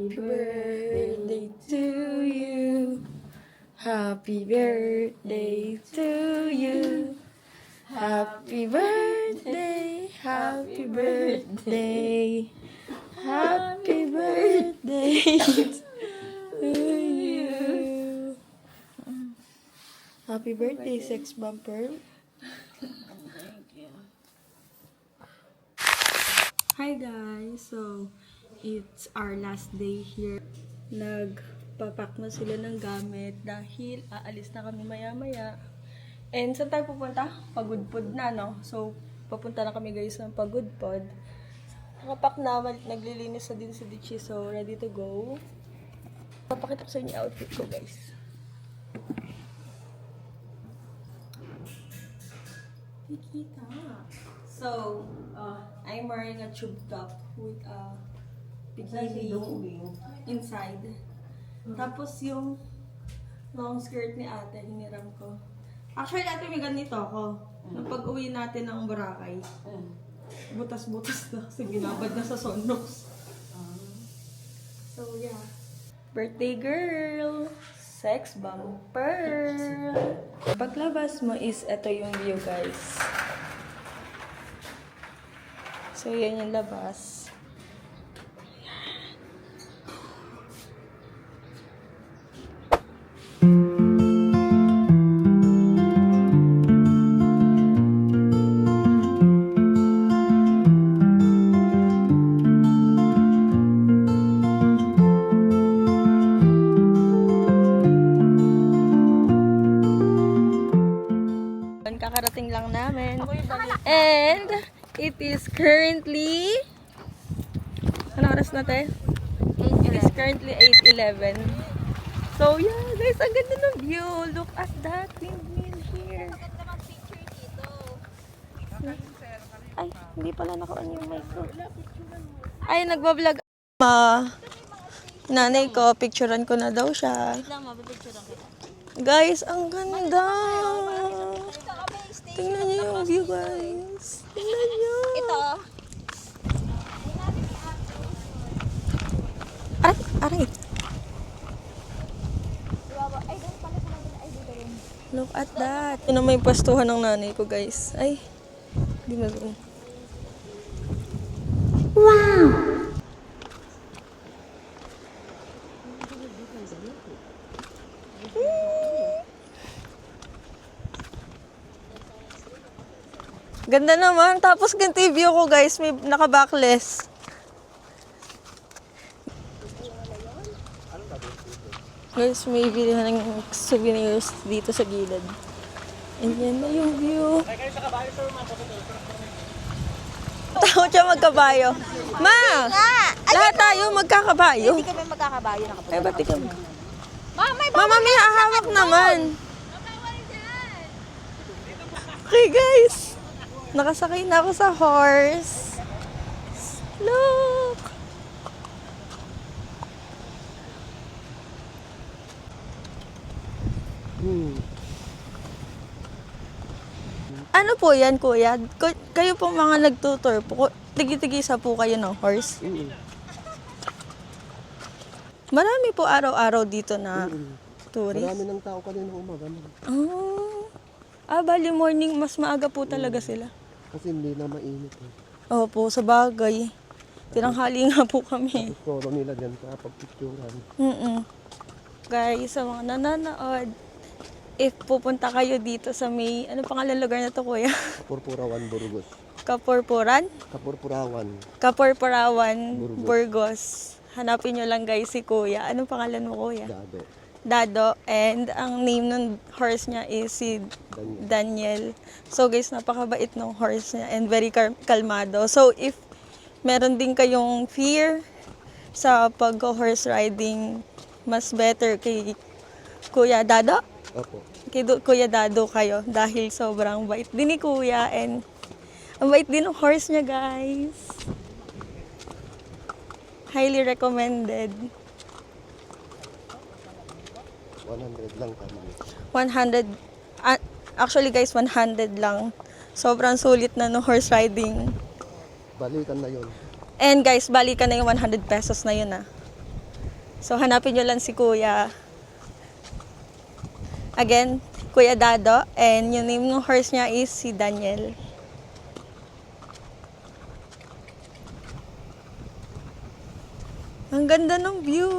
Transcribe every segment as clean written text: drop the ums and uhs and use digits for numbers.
Happy birthday to you. Happy birthday to you. Happy birthday, happy birthday. Happy birthday to you. Happy birthday, Sex Bumper. Hi guys! So, it's our last day here. Nagpapak na sila ng gamit dahil aalis na kami maya-maya. And saan tayo pupunta? Pagudpod na, no? So, papunta na kami guys ng Pagudpod. Nakapak na, naglilinis na din si Dichi. So, ready to go. Papakita ko sa inyo yung outfit ko guys. Kikita. So, I'm wearing a tube top with a bikini inside. Tapos yung long skirt ni ate, hiniram ko. Actually, ate, may ganito ako. Nung pag-uwi natin ng Boracay, butas-butas na kasi binabad na sa Sonox. So, yeah. Birthday girl! Sex Bumper! Paglabas mo is ito yung view, guys. So, yan yung labas. Kakarating lang namin. And it is currently ano oras na te? It is currently 8:11. So yeah, guys, ang ganda ng view. Look at that windmill here. Ay, hindi pala naka-on yung mic ko. Ay, nagbablog. Nanay ko, picturean ko na daw siya. Guys, ang ganda. Tingnan niyo yung view, guys. Tingnan niyo. Ito. Aray. Look at that. Ito na may pastuhan ng nanay ko, guys. Ay, hindi mag-o. Wow! Ganda naman. Tapos ganito yung view ko, guys. May naka-backless. Guys, may bilihan ng souvenirs dito sa gilid. And yan na yung view. Takot siya magkabayo. Ma! Lahat tayo magkakabayo. Hindi kami magkakabayo na kapag. Ay, ba't ikaw? Mama, may hahawak naman. Okay, guys. Nakasakay na ako sa horse. Look! Ano po yan, kuya? Kayo po mga nagtutour po. Tigi-tigisa po kayo ng horse? Marami po araw-araw dito na tourist. Marami ng tao kanina umaga. Bali morning, mas maaga po talaga sila. Kasi hindi na mainit. Opo, sa bagay. Tinanghali nga po kami. Gusto nila dyan sa pagpicturan. Guys, sa mga nanonood, if pupunta kayo dito sa may, ano pangalan lugar na to, kuya? Kapurpurawan, Burgos. Kapurpuran? Kapurpurawan, Burgos. Hanapin nyo lang guys si kuya. Anong pangalan mo, kuya? Dado. Dado. And ang name ng horse niya is si Daniel. So guys, napakabait ng horse niya and very kalmado. So if meron din kayong fear sa pag-horse riding, mas better kay Kuya Dado? Opo. Kay Kuya Dado kayo dahil sobrang bait din ni Kuya and ang bait din ng horse niya, guys. Highly recommended. 100 lang kami. 100, actually guys, 100 lang. Sobrang sulit na no horse riding. Balikan na yun. And guys, balikan na yung 100 pesos na yun So, hanapin nyo lang si Kuya. Again, Kuya Dado. And yung name ng horse niya is si Daniel. Ang ganda ng view.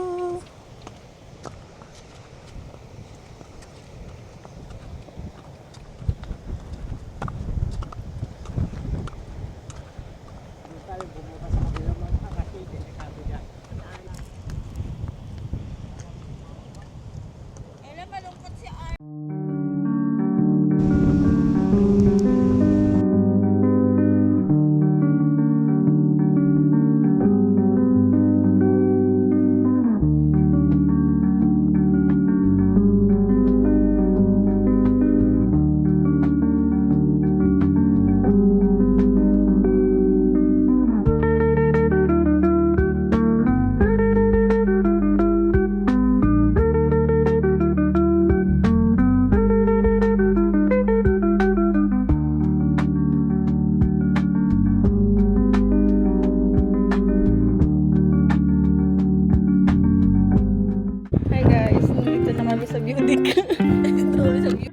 Hi guys, nandito na kami sa view deck. Nandito kami sa view.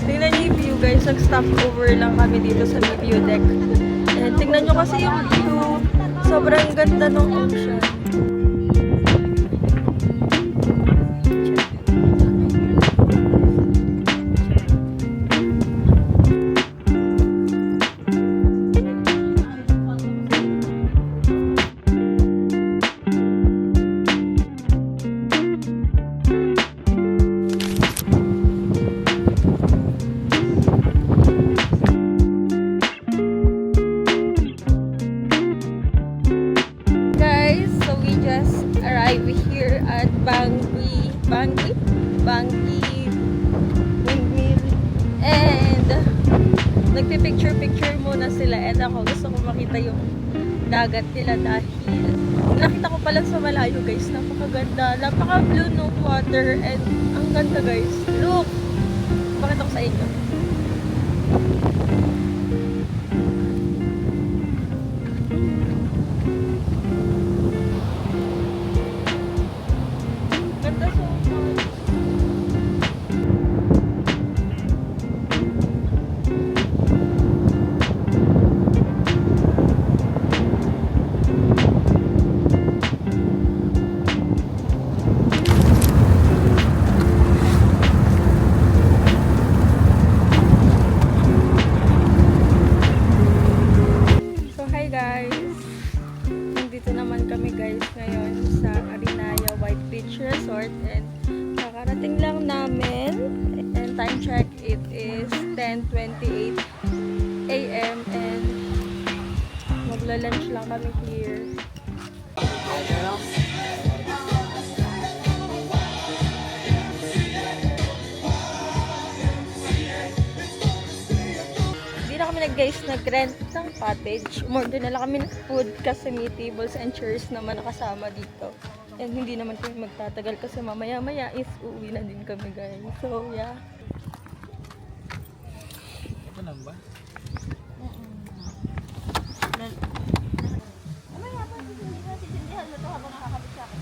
Tingnan niyo yung view guys, nag-stop over lang kami dito sa view deck. And tingnan niyo kasi yung view, sobrang ganda ng ocean. Guys, so we just arrived here at Bangui Windmill. And nagpipicture-picture muna sila. And ako gusto ko makita yung dagat nila dahil nakita ko pa lang sa malayo guys. Napakaganda. Napaka-blue ng water. And ang ganda guys. Look! Pakita ko sa inyo. Ganda so much. So hi guys. Nandito naman kami guys ngayon sa Arinaya White Beach Resort and kakarating lang namin and time check it is 10:28 AM and magla-lunch lang kami here. Hindi na kami nag-rent ng cottage. Umorder na lang kami ng food kasi may tables and chairs naman nakasama dito. And hindi naman kami magtatagal kasi mamaya-maya is uuwi na din kami guys. So yeah. Ito lang ba? Mamaya pa, sisindihan mo ito habang nakakabit sa akin.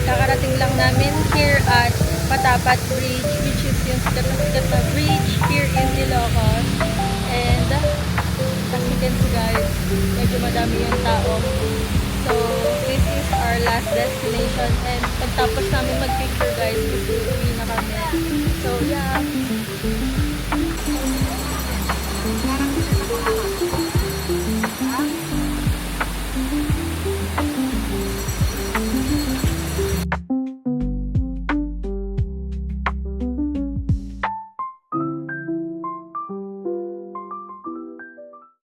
kakarating lang namin here at Patapat Bridge, which is yung sikat na bridge here in Ilocos. And as you can see guys, medyo madami yung tao. So this is our last destination, and pagtapos namin mag-picture guys, uuwi na kami.